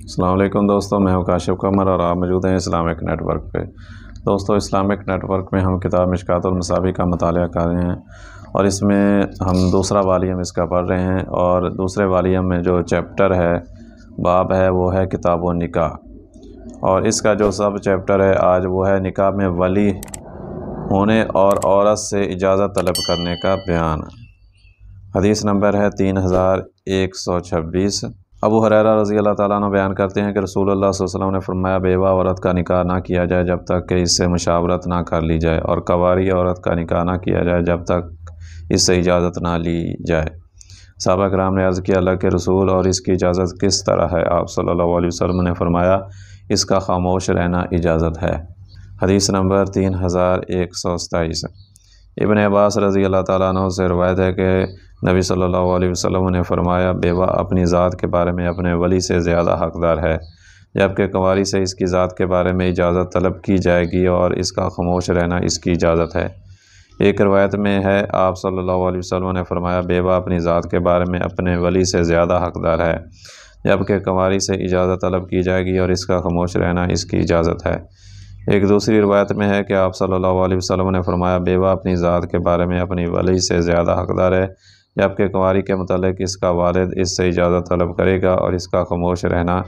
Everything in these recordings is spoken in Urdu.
السلام علیکم دوستوں، میں ہوں کاشف قمر اور آپ موجود ہیں اسلامک نیٹ ورک پہ۔ دوستوں، اسلامک نیٹ ورک میں ہم کتاب مشکوٰۃ المصابیح کا مطالعہ کر رہے ہیں اور اس میں ہم دوسرا والیوم اس کا پڑھ رہے ہیں، اور دوسرے والیوم میں جو چیپٹر ہے، باب ہے، وہ ہے کتاب و نکاح، اور اس کا جو سب چیپٹر ہے آج وہ ہے نکاح میں ولی ہونے اور عورت سے اجازت طلب کرنے کا بیان۔ حدیث نمبر ہے 3126۔ ابو ہریرہ رضی اللہ تعالیٰ عنہ بیان کرتے ہیں کہ رسول اللہ صلی اللہ علیہ وسلم نے فرمایا، بیوہ عورت کا نکاح نہ کیا جائے جب تک کہ اس سے مشاورت نہ کر لی جائے، اور کواری عورت کا نکاح نہ کیا جائے جب تک اس سے اجازت نہ لی جائے۔ صحابہ کرام نے عرض کیا، اللہ کے رسول، اور اس کی اجازت کس طرح ہے؟ آپ صلی اللہ علیہ وسلم نے فرمایا، اس کا خاموش رہنا اجازت ہے۔ حدیث نمبر 3127۔ ابن عباس رضی اللہ تعالیٰ عنہ سے روایت ہے کہ نبی صلی اللہ علیہ وسلم نے فرمایا، بیوہ اپنی ذات کے بارے میں اپنے ولی سے زیادہ حقدار ہے، جبکہ کنواری سے اس کی ذات کے بارے میں اجازت طلب کی جائے گی اور اس کا خاموش رہنا اس کی اجازت ہے۔ ایک روایت میں ہے، آپ صلی اللہ علیہ وسلم نے فرمایا، بیوہ اپنی ذات کے بارے میں اپنے ولی سے زیادہ حقدار ہے، جبکہ کنواری سے اجازت طلب کی جائے گی اور اس کا خاموش رہنا اس کی اجازت ہے۔ ایک دوسری روایت میں ہے کہ آپ صلی اللہ علیہ وسلم نے فرمایا، بیوہ اپنی ذات کے بارے میں اپنی ولی سے زیادہ حقدار ہے، جبکہ کنواری کے متعلق اس کا والد اس سے اجازت طلب کرے گا اور اس کا خاموش رہنا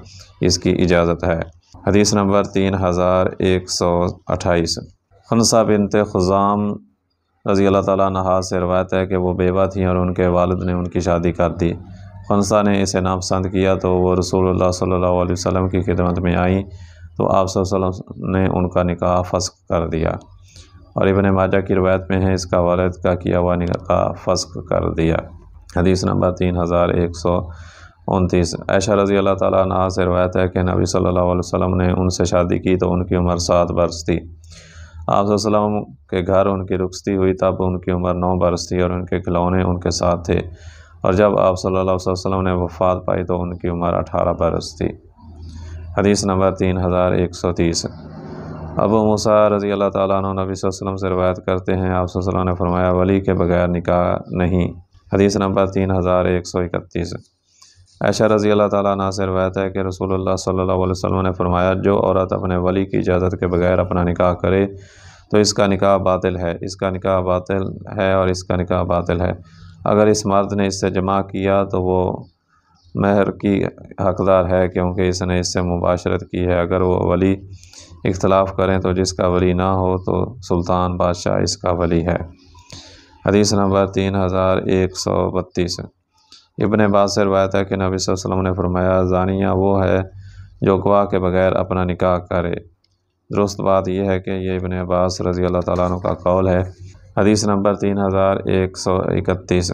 اس کی اجازت ہے۔ حدیث نمبر 3128۔ خنسہ بنت خزام رضی اللہ تعالیٰ عنہا سے روایت ہے کہ وہ بیوہ تھیں اور ان کے والد نے ان کی شادی کر دی۔ خنسہ نے اسے ناپسند کیا تو وہ رسول اللہ صلی اللہ علیہ وسلم کی خدمت میں آئیں تو آپ صلی اللہ علیہ وسلم نے ان کا نکاح فسخ کر دیا، اور ابن ماجہ کی روایت میں ہے، اس کا والد کا کیا ہوا نکاح فسخ کر دیا۔ حدیث نمبر 3129۔ عائشہ رضی اللہ تعالیٰ عنہا سے روایت ہے کہ نبی صلی اللہ علیہ وسلم نے ان سے شادی کی تو ان کی عمر 7 برس تھی۔ آپ صلی اللہ علیہ وسلم کے گھر ان کی رخصتی ہوئی تب ان کی عمر 9 برس تھی اور ان کے کھلونے ان کے ساتھ تھے، اور جب آپ صلی اللہ علیہ وسلم نے وفات پائی تو ان کی عمر 18 برس تھی۔ حدیث نمبر 3130۔ ابو موسیٰ رضی اللہ تعالیٰ عنہ نبی صلی اللہ علیہ وسلم سے روایت کرتے ہیں، آپ صلی اللہ علیہ وسلم نے فرمایا، ولی کے بغیر نکاح نہیں۔ حدیث نمبر 3131۔ عائشہ رضی اللہ تعالیٰ عنہ سے روایت ہے کہ رسول اللہ صلی اللہ علیہ وسلم نے فرمایا، جو عورت اپنے ولی کی اجازت کے بغیر اپنا نکاح کرے تو اس کا نکاح باطل ہے، اس کا نکاح باطل ہے اور اس کا نکاح باطل ہے۔ اگر اس مرد نے اس سے جماع کیا تو وہ مہر کی حقدار ہے، کیونکہ اس نے اس سے مباشرت کی ہے۔ اگر وہ ولی اختلاف کریں تو جس کا ولی نہ ہو تو سلطان بادشاہ اس کا ولی ہے۔ حدیث نمبر 3132۔ ابن عباس سے روایت ہے کہ نبی صلی اللہ علیہ وسلم نے فرمایا، زانیہ وہ ہے جو گواہ کے بغیر اپنا نکاح کرے۔ درست بات یہ ہے کہ یہ ابن عباس رضی اللہ تعالیٰ عنہ کا قول ہے۔ حدیث نمبر 3131۔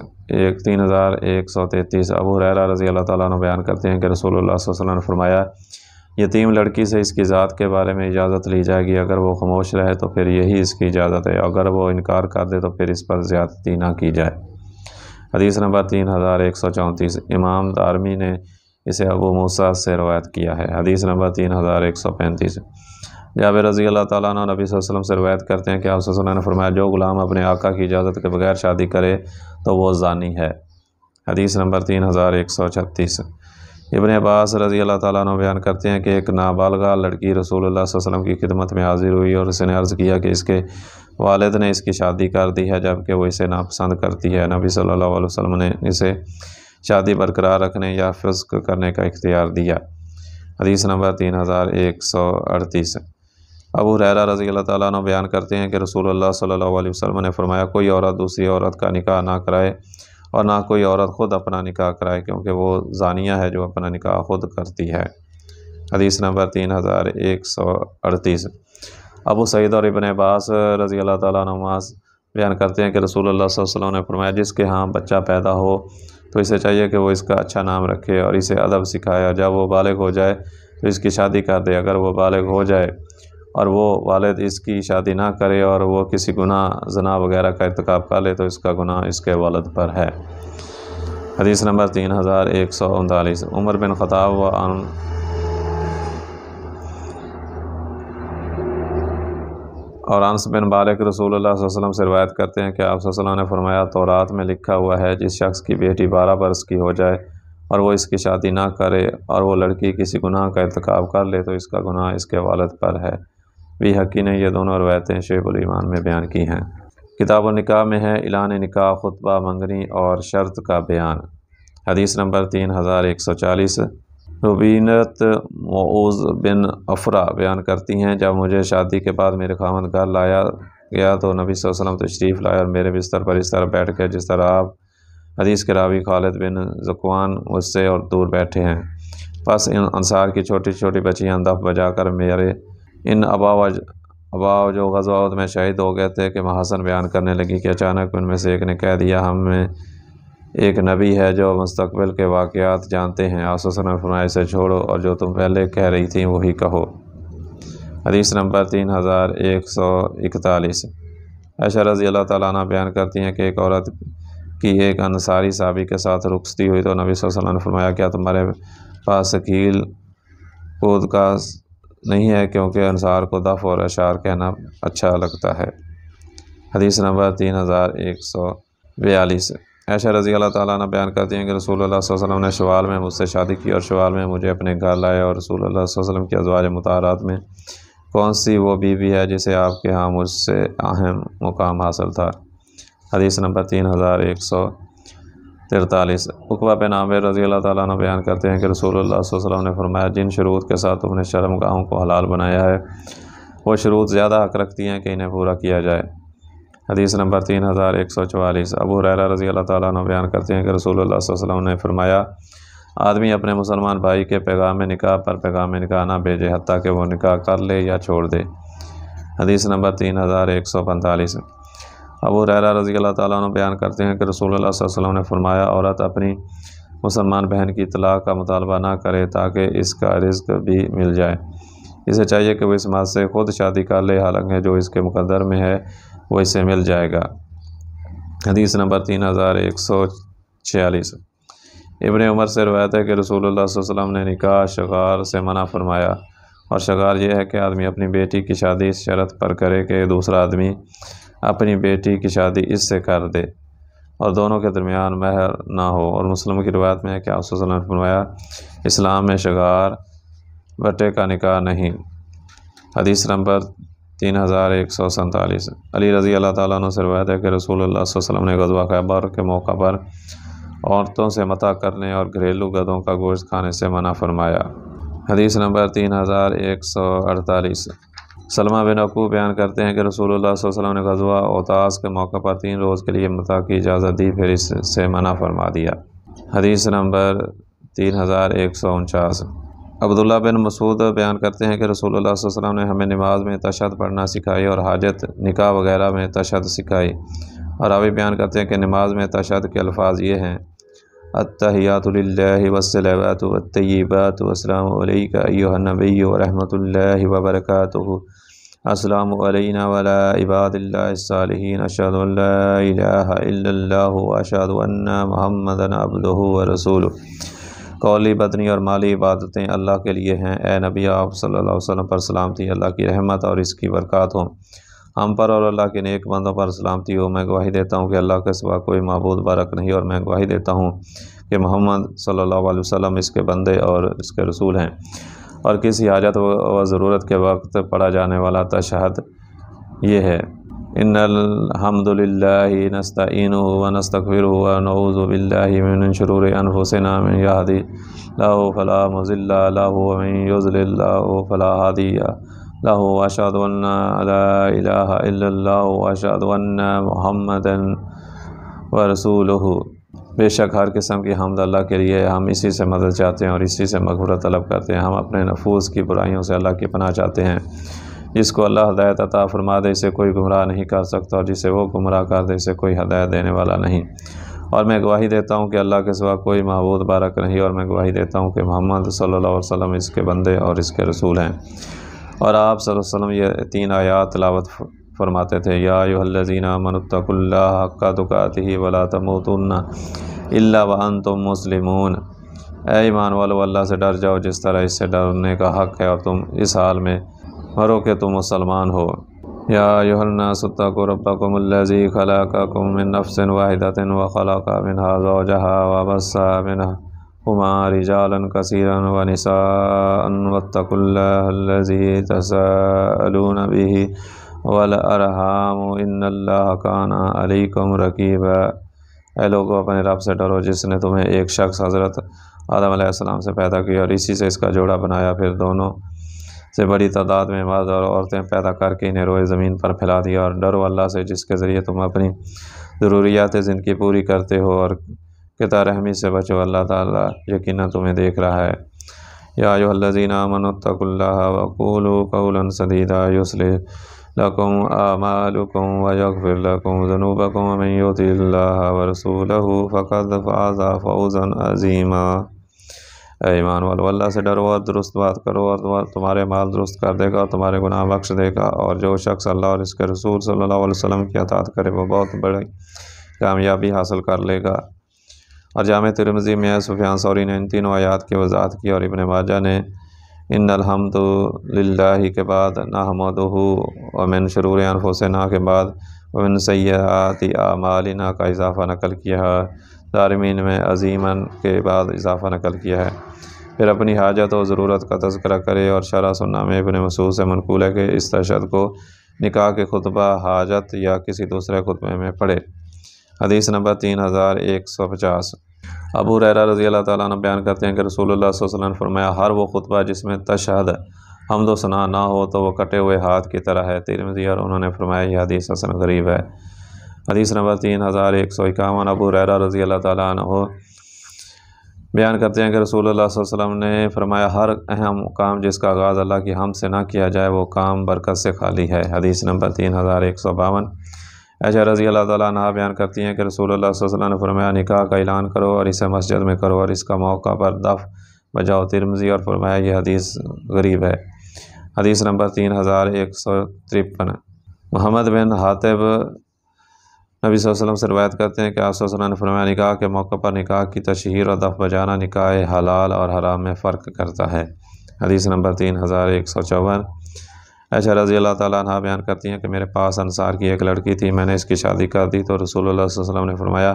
3133۔ ابو ہریرہ رضی اللہ تعالیٰ عنہ بیان کرتے ہیں کہ رسول اللہ صلی اللہ علیہ وسلم نے فرمایا، یتیم لڑکی سے اس کی ذات کے بارے میں اجازت لی جائے گی، اگر وہ خاموش رہے تو پھر یہی اس کی اجازت ہے، اگر وہ انکار کر دے تو پھر اس پر زیادتی نہ کی جائے۔ حدیث نمبر 3134۔ امام دارمی نے اسے ابو موسیٰ سے روایت کیا ہے۔ حدیث نمبر 3135۔ جابر رضی اللہ تعالیٰ عنہ نبی صلی اللہ علیہ وسلم سے روایت کرتے ہیں کہ آپ صلی اللہ علیہ وسلم نے فرمایا، جو غلام اپنے آقا کی اجازت کے بغیر شادی کرے تو وہ زانی ہے۔ حدیث نمبر 3136۔ ابن عباس رضی اللہ تعالیٰ عنہ بیان کرتے ہیں کہ ایک نابالغہ لڑکی رسول اللہ صلی اللہ علیہ وسلم کی خدمت میں حاضر ہوئی اور اس نے عرض کیا کہ اس کے والد نے اس کی شادی کر دی ہے، جبکہ وہ اسے ناپسند کرتی ہے۔ نبی صلی اللہ علیہ وسلم نے اسے شادی برقرار رکھنے یا فسخ کرنے کا اختیار دیا۔ حدیث نمبر 3138۔ ابو ہریرہ رضی اللہ تعالیٰ عنہ بیان کرتے ہیں کہ رسول اللہ صلی اللہ علیہ وسلم نے فرمایا، کوئی عورت دوسری عورت کا نکاح نہ کرائے اور نہ کوئی عورت خود اپنا نکاح کرائے، کیونکہ وہ زانیہ ہے جو اپنا نکاح خود کرتی ہے۔ حدیث نمبر 3138۔ ابو سعید اور ابن عباس رضی اللہ تعالیٰ عنہما بیان کرتے ہیں کہ رسول اللہ صلی اللہ علیہ وسلم نے فرمایا، جس کے ہاں بچہ پیدا ہو تو اسے چاہیے کہ وہ اس کا اچھا نام رکھے اور اسے ادب سکھائے، اور جب وہ بالغ ہو جائے تو اس کی شادی کر دے۔ اگر وہ بالغ ہو جائے اور وہ والد اس کی شادی نہ کرے اور وہ کسی گناہ زنا وغیرہ کا ارتکاب کر لے تو اس کا گناہ اس کے والد پر ہے۔ حدیث نمبر 3139۔ عمر بن خطاب اور انس بن مالک رسول اللہ صلی اللہ علیہ وسلم سے روایت کرتے ہیں کہ آپ صلی اللہ علیہ وسلم نے فرمایا، تورات میں لکھا ہوا ہے، جس شخص کی بیٹی 12 برس کی ہو جائے اور وہ اس کی شادی نہ کرے اور وہ لڑکی کسی گناہ کا ارتکاب کر لے تو اس کا گناہ اس کے والد پر ہے۔ بیہقی نے یہ دونوں روایتیں شعب الایمان میں بیان کی ہیں۔ کتاب النکاح میں ہے اعلان نکاح، خطبہ، منگنی اور شرط کا بیان۔ حدیث نمبر 3140۔ ربینت معوذ بن افرا بیان کرتی ہیں، جب مجھے شادی کے بعد میرے خاوند گھر لایا گیا تو نبی صلی اللہ علیہ وسلم تشریف لائے اور میرے بستر پر اس طرح بیٹھ گئے جس طرح آپ حدیث کے راوی خالد بن ذکوان مجھ سے اور دور بیٹھے ہیں۔ پس ان انصار کی چھوٹی چھوٹی بچیاں دف بجا کر میرے ان ابا جو غزوات میں شہید ہو گئے تھے کہ محاسن بیان کرنے لگی کہ اچانک ان میں سے ایک نے کہہ دیا، ہم میں ایک نبی ہے جو مستقبل کے واقعات جانتے ہیں۔ آپ صلی اللہ علیہ وسلم نے فرمایا اسے چھوڑو اور جو تم پہلے کہہ رہی تھیں وہی کہو۔ حدیث نمبر 3141۔ عائشہ رضی اللہ تعالیٰ عنہ بیان کرتی ہیں کہ ایک عورت کی ایک انصاری صحابی کے ساتھ رخصتی ہوئی تو نبی صلی اللہ علیہ وسلم نے فرمایا، کیا تمہارے پاس ثقیل خود کا نہیں ہے؟ کیونکہ انصار کو دف اور اشعار کہنا اچھا لگتا ہے۔ حدیث نمبر 3142۔ عائشہ رضی اللہ تعالیٰ عنہ بیان کرتی ہیں کہ رسول اللہ صلی اللہ علیہ وسلم نے شوال میں مجھ سے شادی کی اور شوال میں مجھے اپنے گھر لائے، اور رسول اللہ صلی اللہ علیہ وسلم کی ازواج مطہرات میں کون سی وہ بیوی ہے جسے آپ کے ہاں مجھ سے اہم مقام حاصل تھا؟ حدیث نمبر 3143۔ عقبہ بن عامر رضی اللہ تعالیٰ عنہ بیان کرتے ہیں کہ رسول اللہ صلی اللہ علیہ وسلم نے فرمایا، جن شروط کے ساتھ تم نے شرمگاہوں کو حلال بنایا ہے وہ شروط زیادہ حق رکھتی ہیں کہ انہیں پورا کیا جائے۔ حدیث نمبر 3144۔ ابو ہریرہ رضی اللہ تعالیٰ عنہ بیان کرتے ہیں کہ رسول اللہ صلی اللہ علیہ وسلم نے فرمایا، آدمی اپنے مسلمان بھائی کے پیغام نکاح پر پیغام نکاح نہ بھیجے حتیٰ کہ وہ نکاح کر لے یا چھوڑ دے۔ حدیث نمبر 3145۔ ابو ہریرہ رضی اللہ تعالیٰ عنہ بیان کرتے ہیں کہ رسول اللہ صلی اللہ علیہ وسلم نے فرمایا، عورت اپنی مسلمان بہن کی طلاق کا مطالبہ نہ کرے تاکہ اس کا رزق بھی مل جائے۔ اسے چاہیے کہ وہ اس مرد سے خود شادی کر لے، حالانکہ جو اس کے مقدر میں ہے وہ اسے مل جائے گا۔ حدیث نمبر 3146۔ ابن عمر سے روایت ہے کہ رسول اللہ صلی اللہ علیہ وسلم نے نکاح شغار سے منع فرمایا، اور شغار یہ ہے کہ آدمی اپنی بیٹی کی شادی اس شرط پر کرے کہ دوسرا آدمی اپنی بیٹی کی شادی اس سے کر دے اور دونوں کے درمیان مہر نہ ہو۔ اور مسلم کی روایت میں ہے کہ آپ صلی اللہ علیہ وسلم نے فرمایا، اسلام میں شغار بٹے کا نکاح نہیں۔ حدیث نمبر 3147۔ علی رضی اللہ تعالیٰ عنہ سے روایت ہے کہ رسول اللہ صلی اللہ علیہ وسلم نے غزوہ خیبر کے موقع پر عورتوں سے متع کرنے اور گھریلو گدوں کا گوشت کھانے سے منع فرمایا۔ حدیث نمبر 3148۔ سلمہ بن عقوب بیان کرتے ہیں کہ رسول اللہ صلی اللہ علیہ وسلم نے غزوہ اوطاس کے موقع پر 3 روز کے لیے متع کی اجازت دی، پھر اس سے منع فرما دیا۔ حدیث نمبر 3149۔ عبداللہ بن مسعود بیان کرتے ہیں کہ رسول اللہ صلی اللہ علیہ وسلم نے ہمیں نماز میں تشہد پڑھنا سکھائی اور حاجت نکاح وغیرہ میں تشہد سکھائی۔ اور راوی بیان کرتے ہیں کہ نماز میں تشہد کے الفاظ یہ ہیں، التحیات للہ والصلوات والطیبات والسلام علیک ایھا النبی ورحمۃ اللہ وبرکاتہ، السلام علینا وعلی عباد اللہ الصالحین، اشہد ان لا الہ الا اللہ واشہد ان محمدا عبدہ ورسولہ۔ قولی، بدنی اور مالی عبادتیں اللہ کے لیے ہیں۔ اے نبی، آپ صلی اللہ علیہ وسلم پر سلامتی، اللہ کی رحمت اور اس کی برکات ہوں، ہم پر اور اللہ کے نیک بندوں پر سلامتی ہو۔ میں گواہی دیتا ہوں کہ اللہ کے سوا کوئی معبود برحق نہیں، اور میں گواہی دیتا ہوں کہ محمد صلی اللہ علیہ وسلم اس کے بندے اور اس کے رسول ہیں۔ اور کسی حاجت و ضرورت کے وقت پڑھا جانے والا تشہد یہ ہے، ان الحمد للہ نستعینہ ونستغفرہ ونعوذ باللہ من شرور انفسنا، من یہدہ اللہ فلا مضل لہ ومن یضلل فلا ہادی لہ، واشہد ان لا الہ الا اللہ واشہد ان محمدا ورسولہ۔ بے شک ہر قسم کی حمد اللہ کے لیے ہے، ہم اسی سے مدد چاہتے ہیں اور اسی سے مغفرت طلب کرتے ہیں۔ ہم اپنے نفوس کی برائیوں سے اللہ کی پناہ چاہتے ہیں۔ جس کو اللہ ہدایت عطا فرما دے اسے کوئی گمراہ نہیں کر سکتا، اور جسے وہ گمراہ کر دے اسے کوئی ہدایت دینے والا نہیں۔ اور میں گواہی دیتا ہوں کہ اللہ کے سوا کوئی معبود برحق نہیں، اور میں گواہی دیتا ہوں کہ محمد صلی اللہ علیہ وسلم اس کے بندے اور اس کے رسول ہیں۔ اور آپ صلی اللہ علیہ وسلم یہ 3 آیات تلاوت فرماتے تھے، یا ایھا الذین آمنوا اتقوا اللہ حق تقاتہ ولا تموتن الا وانتم مسلمون۔ اے ایمان والو، اللہ سے ڈر جاؤ جس طرح اس سے ڈرنے کا حق ہے، اور تم اس حال میں مرو کہ تم مسلمان ہو۔ یا ایھا الناس اتقوا ربکم الذی خلقکم من نفس واحدۃ وخلق منها زوجها وبث منها ہما رجالا کثیرا ونساء واتقوا اللہ الذی تساءلون به والارحام ان اللہ کان علیکم رقیبا۔ اے لوگو اپنے رب سے ڈرو جس نے تمہیں ایک شخص حضرت آدم علیہ السلام سے پیدا کیا اور اسی سے اس کا جوڑا بنایا، پھر دونوں سے بڑی تعداد میں مرد اور عورتیں پیدا کر کے انہیں روئے زمین پر پھیلا دیا، اور ڈرو اللہ سے جس کے ذریعے تم اپنی ضروریات زندگی پوری کرتے ہو، اور قطع رحمی سے بچو، اللہ تعالیٰ یقیناً تمہیں دیکھ رہا ہے۔ یا ایھا الذین آمنوا اتقوا اللہ وقولوا قولا سدیدا یصلح لکم اعمالکم ویغفر لکم ذنوبکم ومن یطع اللہ ورسولہ فقد فاز فوزا عظیما۔ اے ایمان والو، اللہ سے ڈرو اور درست بات کرو، اور تمہارے مال درست کر دے گا اور تمہارے گناہ بخش دے گا، اور جو شخص اللہ اور اس کے رسول صلی اللہ علیہ وسلم کی اطاعت کرے وہ بہت بڑی کامیابی حاصل کر لے گا۔ اور جامع ترمذی میں سفیان ثوری نے ان تینوں آیات کی وضاحت کی، اور ابن ماجہ نے ان الحمد للہ کے بعد نحمدہ ومن شرور انفسنا کے بعد ومن سیئات اعمالنا کا اضافہ نقل کیا ہے، دارمین میں عظیماً کے بعد اضافہ نقل کیا ہے۔ پھر اپنی حاجت و ضرورت کا تذکرہ کرے، اور شرح سنہ میں ابن مسعود سے منقول ہے کہ اس تشہد کو نکاح کے خطبہ حاجت یا کسی دوسرے خطبے میں پڑھے۔ حدیث نمبر 3150۔ ابو ہریرہ رضی اللہ تعالیٰ عنہ بیان کرتے ہیں کہ رسول اللہ صلی اللہ علیہ وسلم نے فرمایا، ہر وہ خطبہ جس میں تشہد حمد و ثنا نہ ہو تو وہ کٹے ہوئے ہاتھ کی طرح ہے، ترمذی، اور انہوں نے فرمایا یہ حدیث حسن غریب ہے۔ حدیث نمبر 3151۔ ابو ہریرہ رضی اللہ تعالیٰ عنہ بیان کرتے ہیں کہ رسول اللہ صلی اللہ علیہ وسلم نے فرمایا، ہر اہم کام جس کا آغاز اللہ کی حمد سے نہ کیا جائے وہ کام برکت سے خالی ہے۔ حدیث نمبر 3152۔ عائشہ رضی اللہ تعالیٰ عنہ بیان کرتی ہیں کہ رسول اللہ صلی اللہ علیہ وسلم نے فرمایا، نکاح کا اعلان کرو اور اسے مسجد میں کرو اور اس کا موقع پر دف بجاؤ، ترمذی، اور فرمایا یہ حدیث غریب ہے۔ حدیث نمبر 3153۔ محمد بن حاتب نبی صلی اللہ علیہ وسلم سے روایت کرتے ہیں کہ آپ صلی اللہ علیہ وسلم نے فرمایا، نکاح کے موقع پر نکاح کی تشہیر اور دف بجانا نکاح حلال اور حرام میں فرق کرتا ہے۔ حدیث نمبر 3154۔ عائشہ رضی اللہ تعالیٰ عنہ بیان کرتی ہیں کہ میرے پاس انصار کی ایک لڑکی تھی، میں نے اس کی شادی کر دی تو رسول اللہ صلی اللہ علیہ وسلم نے فرمایا،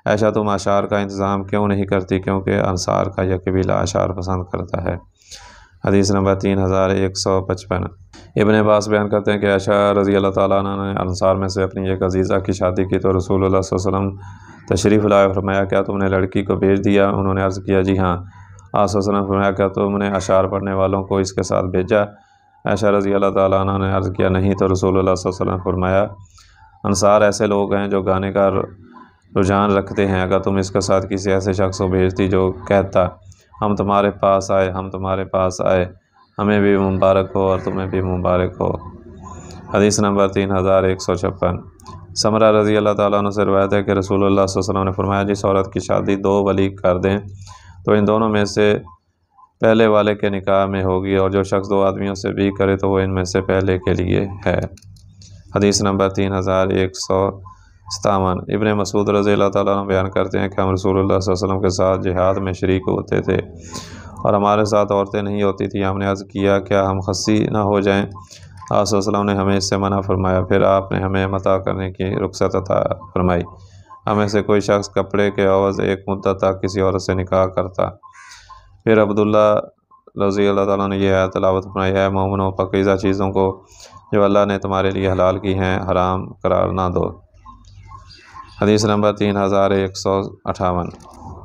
عائشہ تم اشعار کا انتظام کیوں نہیں کرتی، کیونکہ انصار کا یہ قبیلہ اشعار پسند کرتا ہے۔ حدیث نمبر 3155۔ ابن عباس بیان کرتے ہیں کہ عائشہ رضی اللہ تعالیٰ عنہ نے انصار میں سے اپنی ایک عزیزہ کی شادی کی تو رسول اللہ صلی اللہ علیہ وسلم تشریف لائے، فرمایا کیا تم نے لڑکی کو بھیج دیا؟ انہوں نے عرض کیا جی ہاں۔ آپ صلی اللہ علیہ وسلم نے فرمایا کیا تم نے اشعار پڑھنے والوں کو اس کے ساتھ بھیجا؟ عائشہ رضی اللہ تعالیٰ عنہ نے عرض کیا نہیں، تو رسول اللہ صلی اللہ علیہ وسلم نے فرمایا، انصار ایسے لوگ ہیں جو گانے کا رجحان رکھتے ہیں، اگر تم اس کے ساتھ کسی ایسے شخص کو بھیجتی جو کہتا ہم تمہارے پاس آئے، ہم تمہارے پاس آئے، ہمیں بھی مبارک ہو اور تمہیں بھی مبارک ہو۔ حدیث نمبر 3156۔ سمرہ رضی اللہ تعالیٰ عنہ سے روایت ہے کہ رسول اللہ صلی اللہ علیہ وسلم نے فرمایا، جس عورت کی شادی دو ولی کر دیں تو ان دونوں میں سے پہلے والے کے نکاح میں ہوگی، اور جو شخص دو آدمیوں سے بھی کرے تو وہ ان میں سے پہلے کے لیے ہے۔ حدیث نمبر 3157۔ ابن مسعود رضی اللہ تعالیٰ عنہ بیان کرتے ہیں کہ ہم رسول اللہ صلی اللہ علیہ وسلم کے ساتھ جہاد میں شریک ہوتے تھے اور ہمارے ساتھ عورتیں نہیں ہوتی تھیں، ہم نے عرض کیا کیا ہم خصی نہ ہو جائیں؟ آپ صلی اللہ علیہ وسلم نے ہمیں اس سے منع فرمایا، پھر آپ نے ہمیں متاع کرنے کی رخصت عطا فرمائی۔ ہمیں سے کوئی شخص کپڑے کے عوض ایک مدت تک کسی عورت سے نکاح کرتا۔ پھر عبداللہ رضی اللہ تعالیٰ نے یہ آیت تلاوت فرمائی، اے مومنو پاکیزہ چیزوں کو جو اللہ نے تمہارے لیے حلال کی ہیں حرام قرار نہ دو۔ حدیث نمبر 3158۔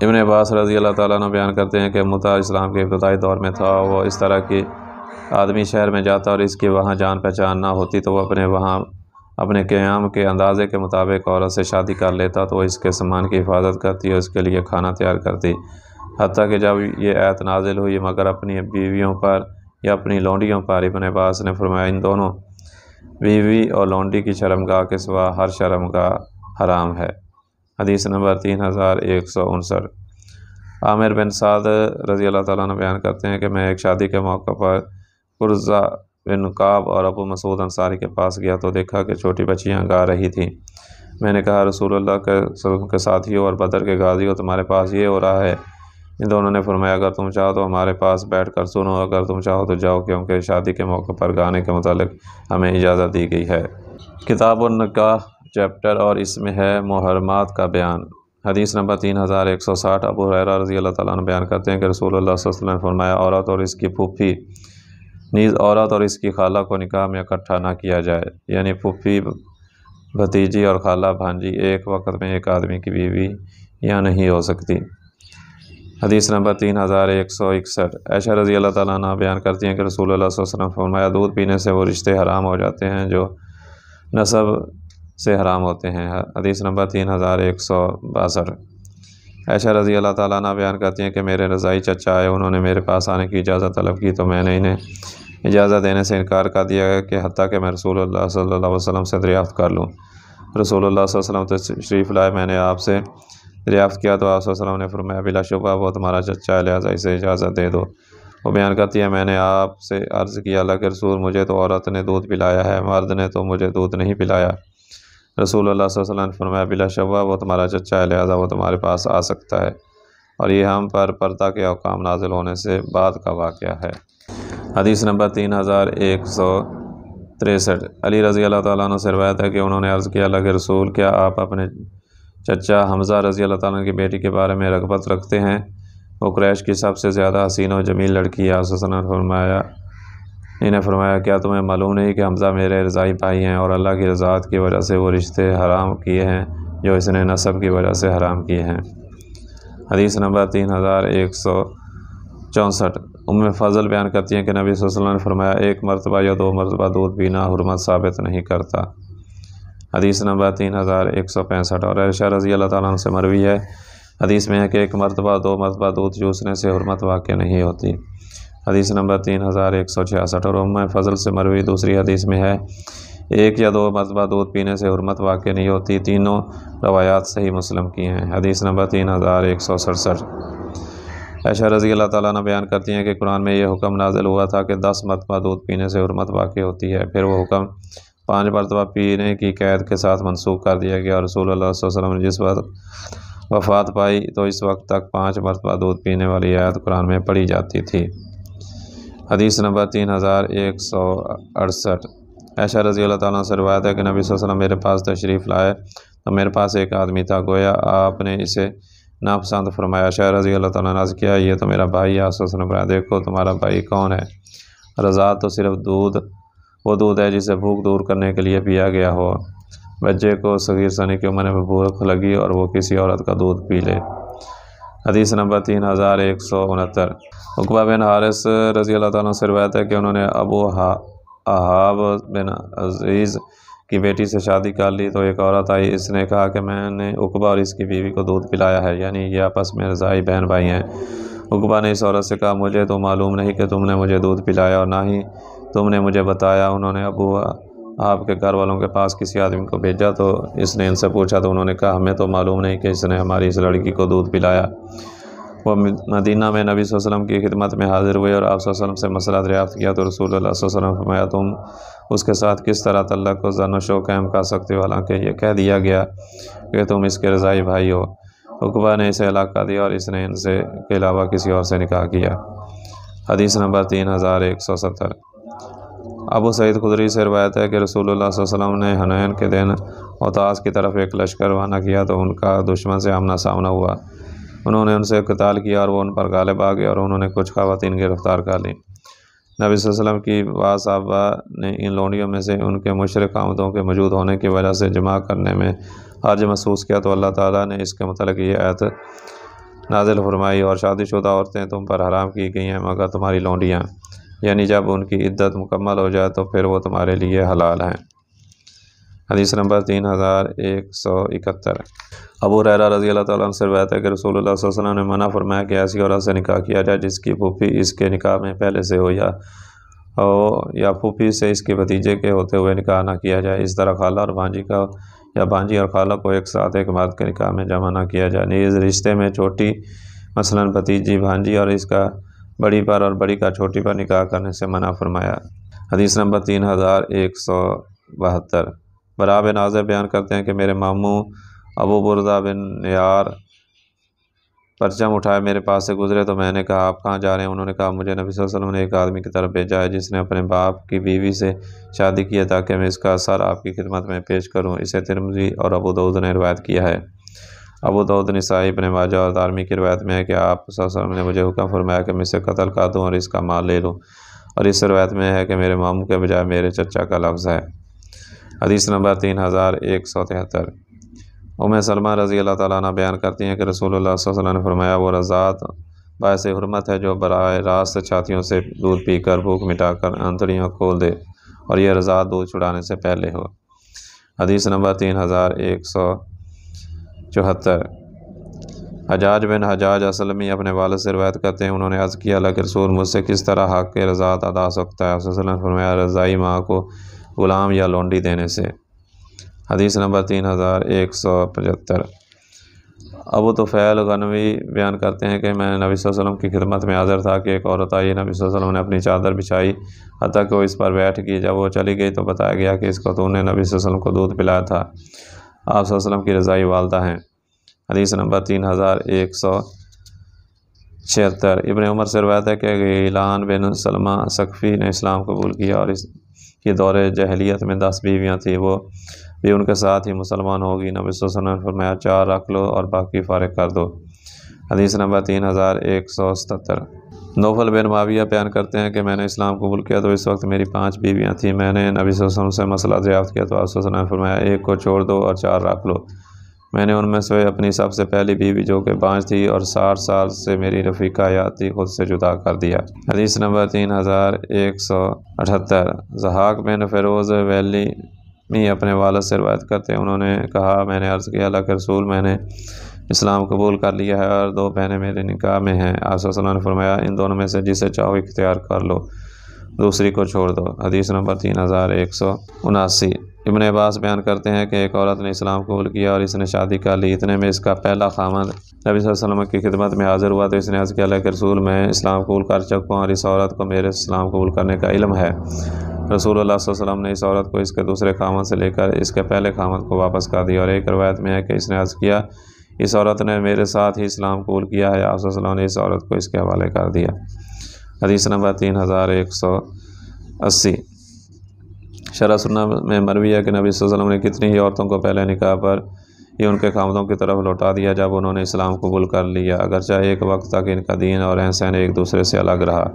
ابن عباس رضی اللہ تعالیٰ عنہ بیان کرتے ہیں کہ متع اسلام کے ابتدائی دور میں تھا، وہ اس طرح کہ آدمی شہر میں جاتا اور اس کی وہاں جان پہچان نہ ہوتی تو وہ اپنے قیام کے اندازے کے مطابق عورت سے شادی کر لیتا تو وہ اس کے سامان کی حفاظت کرتی اور اس کے لیے کھانا تیار کرتی، حتیٰ کہ جب یہ آیت نازل ہوئی مگر اپنی بیویوں پر یا اپنی لونڈیوں پر، ابن عباس نے فرمایا ان دونوں بیوی اور لونڈی کی شرمگاہ کے سوا ہر شرمگاہ حرام ہے۔ حدیث نمبر 3159۔ عامر بن سعد رضی اللہ تعالیٰ عنہ بیان کرتے ہیں کہ میں ایک شادی کے موقع پر قرظہ بن کعب اور ابو مسعود انصاری کے پاس گیا تو دیکھا کہ چھوٹی بچیاں گا رہی تھیں۔ میں نے کہا رسول اللہ کے ساتھیوں اور بدر کے غازیوں تمہارے پاس یہ ہو رہا ہے؟ ان دونوں نے فرمایا اگر تم چاہو تو ہمارے پاس بیٹھ کر سنو، اگر تم چاہو تو جاؤ، کیونکہ شادی کے موقع پر گانے کے متعلق ہمیں اجازت دی گئی ہے۔ کتاب النکاح چیپٹر اور اس میں ہے محرمات کا بیان۔ حدیث نمبر 3160 ابو ہریرہ رضی اللہ تعالیٰ عنہ بیان کرتے ہیں کہ رسول اللہ صلی اللہ علیہ وسلم نے فرمایا عورت اور اس کی پھوپھی نیز عورت اور اس کی خالہ کو نکاح میں اکٹھا نہ کیا جائے، یعنی پھوپھی، بھتیجی اور خالہ بھانجی ایک وقت میں ایک آدمی کی بیوی یا نہیں ہو سکتی۔ حدیث نمبر 3161 عائشہ رضی اللہ تعالیٰ عنہ بیان کرتی ہیں کہ رسول اللہ صلی اللہ علیہ وسلم فرمایا دودھ پینے سے وہ رشتے حرام ہو جاتے ہیں جو نسب سے حرام ہوتے ہیں۔ حدیث نمبر 3162 عائشہ رضی اللہ تعالیٰ عنہ بیان کرتی ہیں کہ میرے رضائی چچا آئے، انہوں نے میرے پاس آنے کی اجازت طلب کی تو میں نے انہیں اجازت دینے سے انکار کر دیا کہ حتیٰ کہ میں رسول اللہ صلی اللہ علیہ وسلم سے دریافت کر لوں۔ رسول اللہ صلی اللہ علیہ وسلم تشریف لائے، میں نے آپ سے دریافت کیا تو آپ صلی اللہ علیہ وسلم نے فرمایا بلا شبہ وہ تمہارا چچا ہے، لہٰذا اسے اجازت دے دو۔ وہ بیان کرتی ہے میں نے آپ سے عرض کیا اللہ کے رسول مجھے تو عورت نے دودھ پلایا ہے، مرد نے تو مجھے دودھ نہیں پلایا۔ رسول اللہ صلی اللہ علیہ وسلم نے فرمایا بلا شبہ وہ تمہارا چچا ہے، لہٰذا وہ تمہارے پاس آ سکتا ہے، اور یہ ہم پر پردہ کے احکام نازل ہونے سے بعد کا واقعہ ہے۔ حدیث نمبر 3163 علی رضی اللہ تعالیٰ عنہ سے روایت ہے کہ انہوں نے عرض کیا اللہ کے رسول کیا آپ اپنے چچا حمزہ رضی اللہ تعالیٰ عنہ کی بیٹی کے بارے میں رغبت رکھتے ہیں؟ وہ قریش کی سب سے زیادہ حسین و جمیل لڑکی ہے۔ آپ صلی اللہ علیہ وسلم نے انہیں فرمایا کیا تمہیں معلوم نہیں کہ حمزہ میرے رضائی بھائی ہیں اور اللہ کی رضاعت کی وجہ سے وہ رشتے حرام کیے ہیں جو اس نے نسب کی وجہ سے حرام کیے ہیں۔ حدیث نمبر 3164 فضل بیان کرتی ہیں کہ نبی صلی اللہ علیہ وسلم نے فرمایا ایک مرتبہ یا دو مرتبہ دودھ پینا حرمت ثابت نہیں کرتا۔ حدیث نمبر 3165 اور عائشہ رضی اللہ تعالیٰ عنہ سے مروی ہے، حدیث میں ہے کہ ایک مرتبہ دو مرتبہ دودھ چوسنے سے حرمت واقع نہیں ہوتی۔ حدیث نمبر 3166 اور فضل سے مروی دوسری حدیث میں ہے ایک یا دو مرتبہ دودھ پینے سے حرمت واقع نہیں ہوتی۔ تینوں روایات صحیح مسلم کی ہیں۔ حدیث نمبر 3167 عائشہ رضی اللہ تعالیٰ عنہ بیان کرتی ہیں کہ قرآن میں یہ حکم نازل ہوا تھا کہ 10 مرتبہ دودھ پینے سے حرمت واقع ہوتی ہے، پھر وہ حکم 5 مرتبہ پینے کی قید کے ساتھ منسوخ کر دیا گیا۔ رسول اللہ صلی اللہ علیہ وسلم نے جس وقت وفات پائی تو اس وقت تک 5 مرتبہ دودھ پینے والی آیت قرآن میں پڑھی جاتی تھی۔ حدیث نمبر 3168 عائشہ رضی اللہ تعالیٰ عنہ سے روایت ہے کہ نبی صلی اللہ علیہ وسلم میرے پاس تشریف لائے تو میرے پاس ایک آدمی تھا، گویا آپ نے اسے ناپسند فرمایا۔ عائشہ رضی اللہ تعالیٰ نے عرض کیا یہ تو میرا بھائی ہے۔ آپ صلی اللہ علیہ وسلم نے فرمایا دیکھو تمہارا بھائی کون ہے؟ رضاعت تو صرف وہ دودھ ہے جسے بھوک دور کرنے کے لیے پیا گیا ہو۔ بچے کو صغیر سنی کی عمر میں بھوک لگی اور وہ کسی عورت کا دودھ پی لے۔ حدیث نمبر 3169 عقبہ بن حارث رضی اللہ تعالیٰ سے روایت ہے کہ انہوں نے ابو احاب بن عزیز کی بیٹی سے شادی کر لی تو ایک عورت آئی، اس نے کہا کہ میں نے عقبہ اور اس کی بیوی کو دودھ پلایا ہے، یعنی یہ آپس میں رضائی بہن بھائی ہیں۔ عقبہ نے اس عورت سے کہا مجھے تو معلوم نہیں کہ تم نے مجھے دودھ پلایا اور نہ ہی تم نے مجھے بتایا۔ انہوں نے ابو آپ کے گھر والوں کے پاس کسی آدمی کو بھیجا تو اس نے ان سے پوچھا تو انہوں نے کہا ہمیں تو معلوم نہیں کہ اس نے ہماری اس لڑکی کو دودھ پلایا۔ وہ مدینہ میں نبی صلی اللہ علیہ وسلم کی خدمت میں حاضر ہوئے اور آپ صلی اللہ علیہ وسلم سے مسئلہ دریافت کیا تو رسول اللہ صلی اللہ علیہ وسلم نے فرمایا تم اس کے ساتھ کس طرح تعلق کو ظن و شو قائم کر سکتے ہو حالانکہ یہ کہہ دیا گیا کہ تم اس کے رضائی بھائی ہو۔ عقبہ نے اسے علاقہ دیا اور اس نے ان سے کے علاوہ کسی اور سے نکاح کیا۔ حدیث نمبر 3170 ابو سعید خدری سے روایت ہے کہ رسول اللہ صلی اللہ علیہ وسلم نے حنین کے دن اوطاس کی طرف ایک لشکر روانہ کیا تو ان کا دشمن سے آمنا سامنا ہوا۔ انہوں نے ان سے قتال کیا اور وہ ان پر غالب آ گئے اور انہوں نے کچھ خواتین گرفتار کر لیں۔ نبی صلی اللہ علیہ وسلم کی بعض صحابہ نے ان لونڈیوں میں سے ان کے مشرک آمدوں کے موجود ہونے کی وجہ سے جمع کرنے میں حرج محسوس کیا تو اللہ تعالیٰ نے اس کے متعلق یہ آیت نازل فرمائی اور شادی شدہ عورتیں تم پر حرام کی گئی ہیں مگر تمہاری لونڈیاں، یعنی جب ان کی عدت مکمل ہو جائے تو پھر وہ تمہارے لیے حلال ہیں۔ حدیث نمبر 3171 ابو ہریرہ رضی اللہ تعالیٰ عنہ سے روایت ہے کہ رسول اللہ صلی اللہ علیہ وسلم نے منع فرمایا کہ ایسی عورت سے نکاح کیا جائے جس کی پھوپھی اس کے نکاح میں پہلے سے ہو یا پھوپھی سے اس کے بھتیجے کے ہوتے ہوئے نکاح نہ کیا جائے۔ اس طرح خالہ اور بھانجی کا یا بھانجی اور خالہ کو ایک ساتھ ایک مرد کے نکاح میں جمع نہ کیا جائے۔ نیز رشتے میں چھوٹی مثلاً بھتیجی بھانجی اور اس کا بڑی پر اور بڑی کا چھوٹی پر نکاح کرنے سے منع فرمایا۔ حدیث نمبر 3172 برا بن عازب بیان کرتے ہیں کہ میرے ماموں ابو بردہ بن نیار پرچم اٹھائے میرے پاس سے گزرے تو میں نے کہا آپ کہاں جا رہے ہیں؟ انہوں نے کہا مجھے نبی صلی اللہ علیہ وسلم نے ایک آدمی کی طرف بھیجا ہے جس نے اپنے باپ کی بیوی سے شادی کی ہے تاکہ میں اس کا اثر آپ کی خدمت میں پیش کروں۔ اسے ترمذی اور ابو داؤد نے روایت کیا ہے۔ ابو داؤد نسائی ابن ماجہ اور دارمی کی روایت میں ہے کہ آپ صلی اللہ علیہ وسلم نے مجھے حکم فرمایا کہ میں اسے قتل کر دوں اور اس کا مال لے لوں، اور اس روایت میں ہے کہ میرے ماموں کے بجائے میرے چچا کا لفظ ہے۔ حدیث نمبر 3173۔ ام سلمہ رضی اللہ تعالیٰ عنہ بیان کرتی ہیں کہ رسول اللہ صلی اللہ علیہ وسلم نے فرمایا، وہ رضاعت باعث حرمت ہے جو براہ راست چھاتیوں سے دودھ پی کر بھوک مٹا کر انتڑیاں کھول دے، اور یہ رضاعت دودھ چھڑانے سے پہلے ہو۔ حدیث نمبر 3174۔ حجاج بن حجاج اسلمی اپنے والد سے روایت کرتے ہیں، انہوں نے عرض کیا، اللہ کے رسول مجھ سے کس طرح حق کے رضاعت ادا ہو سکتا ہے؟ آپ صلی اللہ علیہ وسلم نے فرمایا، رضائی ماں کو غلام یا لونڈی دینے سے۔ حدیث نمبر 3175۔ ابو طفیل غنوی بیان کرتے ہیں کہ میں نبی صلی اللہ علیہ وسلم کی خدمت میں حاضر تھا کہ ایک عورت آئی، نبی صلی اللہ علیہ وسلم نے اپنی چادر بچھائی حتیٰ کہ وہ اس پر بیٹھ گئی، جب وہ چلی گئی تو بتایا گیا کہ اس خاتون نے نبی صلی اللہ علیہ وسلم کو دودھ پلایا تھا۔ آپ صلی اللہ علیہ وسلم کی رضائی والدہ ہیں۔ حدیث نمبر 3176۔ ابن عمر سے روایت ہے کہ غیلان بن سلمہ ثقفی نے اسلام قبول کیا اور اس کی دور جاہلیت میں 10 بیویاں تھیں، وہ بھی ان کے ساتھ ہی مسلمان ہوگی۔ نبی صلی اللہ علیہ وسلم نے فرمایا، 4 رکھ لو اور باقی فارغ کر دو۔ حدیث نمبر 3177۔ نوفل بن معاویہ بیان کرتے ہیں کہ میں نے اسلام قبول کیا تو اس وقت میری 5 بیویاں تھیں، میں نے نبی صلی اللہ علیہ وسلم سے مسئلہ دریافت کیا تو آپ صلی اللہ علیہ وسلم نے فرمایا، 1 کو چھوڑ دو اور 4 رکھ لو۔ میں نے ان میں سے اپنی سب سے پہلی بیوی جو کہ 5 تھی اور 60 سال سے میری رفیقہ حیات تھی خود سے جدا کر دیا۔ حدیث نمبر 3178۔ ضحاک بن فیروز ویلی اپنے والد سے روایت کرتے ہیں، انہوں نے کہا، میں نے عرض کیا، اللہ کے رسول میں نے اسلام قبول کر لیا ہے اور 2 بہنیں میرے نکاح میں ہیں۔ آپ صلی اللہ علیہ وسلم نے فرمایا، ان دونوں میں سے جسے چاہو اختیار کر لو، دوسری کو چھوڑ دو۔ حدیث نمبر 3179۔ ابن عباس بیان کرتے ہیں کہ ایک عورت نے اسلام قبول کیا اور اس نے شادی کر لی، اتنے میں اس کا پہلا خاوند نبی صلی اللہ علیہ وسلم کی خدمت میں حاضر ہوا تو اس نے عرض کیا، اللہ کے رسول میں اسلام قبول کر چکا ہوں اور اس عورت کو میرے اسلام قبول کرنے کا علم ہے۔ رسول اللہ صلی اللہ علیہ وسلم نے اس عورت کو اس کے دوسرے خاوند سے لے کر اس کے پہلے خاوند کو واپس کر دیا، اور ایک روایت میں ہے کہ اس نے عرض کیا، اس عورت نے میرے ساتھ ہی اسلام قبول کیا ہے۔ آپ صلی اللہ علیہ وسلم نے اس عورت کو اس کے حوالے کر دیا۔ حدیث نمبر 3180۔ شرح سنہ میں مروی ہے کہ نبی صلی اللہ علیہ وسلم نے کتنی ہی عورتوں کو پہلے نکاح پر ہی ان کے خاوندوں کی طرف لوٹا دیا جب انہوں نے اسلام قبول کر لیا، اگرچہ ایک وقت تک ان کا دین اور رہن سہن ایک دوسرے سے الگ رہا۔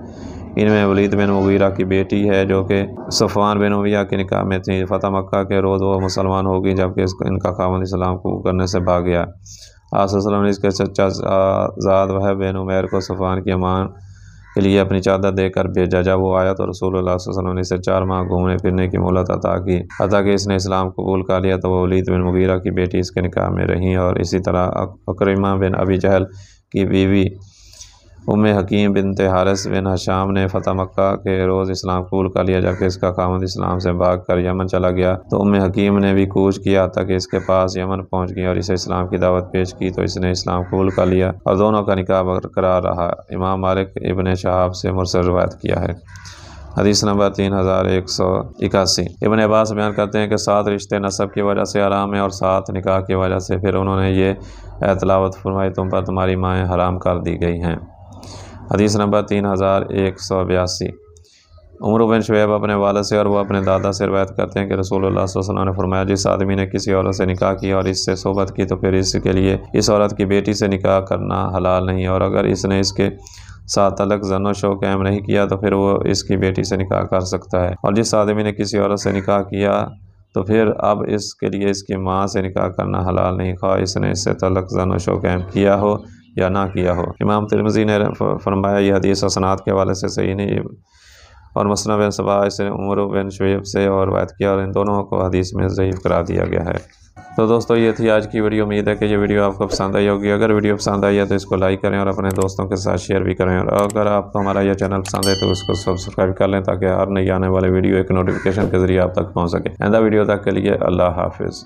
ان میں ولید بن مغیرہ کی بیٹی ہے جو کہ صفوان بن امیہ کے نکاح میں تھی، فتح مکہ کے روز وہ مسلمان ہو گئی جبکہ ان کا خاوند اسلام قبول کرنے سے بھاگ گیا۔ آپ صلی اللہ علیہ وسلم نے اس کے چچا زاد وہب بن عمیر کو صفوان کی امان کے لیے اپنی چادر دے کر بھیجا، جب وہ آیا تو رسول اللہ صلی اللہ علیہ وسلم نے اسے 4 ماہ گھومنے پھرنے کی مہلت عطا کی، حتیٰ کہ اس نے اسلام قبول کر لیا تو وہ ولید بن مغیرہ کی بیٹی اس کے نکاح میں رہیں، اور اسی طرح عکرمہ بن ابی جہل کی بیوی ام حکیم بنت حارث بن ہشام نے فتح مکہ کے روز اسلام قبول کر لیا جبکہ اس کا خاوند اسلام سے بھاگ کر یمن چلا گیا، تو ام حکیم نے بھی کوچ کیا حتیٰ کہ اس کے پاس یمن پہنچ گئی اور اسے اسلام کی دعوت پیش کی تو اس نے اسلام قبول کر لیا اور دونوں کا نکاح برقرار رہا۔ امام مالک ابن شہاب سے مرسل روایت کیا ہے۔ حدیث نمبر 3181۔ ابن عباس بیان کرتے ہیں کہ 7 رشتے نسب کی وجہ سے حرام ہیں اور 7 نکاح کی وجہ سے، پھر انہوں نے یہ تلاوت فرمائی، تم پر تمہاری مائیں حرام کر دی گئی ہیں۔ حدیث نمبر 3182۔ عمر بن شعیب اپنے والد سے اور وہ اپنے دادا سے روایت کرتے ہیں کہ رسول اللہ صلی اللہ علیہ وسلم نے فرمایا، جس آدمی نے کسی عورت سے نکاح کیا اور اس سے صحبت کی تو پھر اس کے لیے اس عورت کی بیٹی سے نکاح کرنا حلال نہیں، اور اگر اس نے اس کے ساتھ تعلق زن و شو قائم نہیں کیا تو پھر وہ اس کی بیٹی سے نکاح کر سکتا ہے، اور جس آدمی نے کسی عورت سے نکاح کیا تو پھر اب اس کے لیے اس کی ماں سے نکاح کرنا حلال نہیں، خواہ اس نے اس سے تعلق زن و شو قائم کیا ہو یا نہ کیا ہو۔ امام ترمذی نے فرمایا، یہ حدیث اسناد کے حوالے سے صحیح نہیں، اور مسند بن صباح سے عمر بن شعیب سے اور روایت کیا، اور ان دونوں کو حدیث میں ضعیف قرار دیا گیا ہے۔ تو دوستو یہ تھی آج کی ویڈیو، امید ہے کہ یہ ویڈیو آپ کو پسند آئی ہوگی۔ اگر ویڈیو پسند آئی ہے تو اس کو لائک کریں اور اپنے دوستوں کے ساتھ شیئر بھی کریں، اور اگر آپ کو ہمارا یہ چینل پسند ہے تو اس کو سبسکرائب کر لیں تاکہ ہر نئی آنے والے ویڈیو ایک نوٹیفیکیشن کے ذریعے آپ تک پہنچ سکے۔ آئندہ ویڈیو تک کے لیے اللہ حافظ۔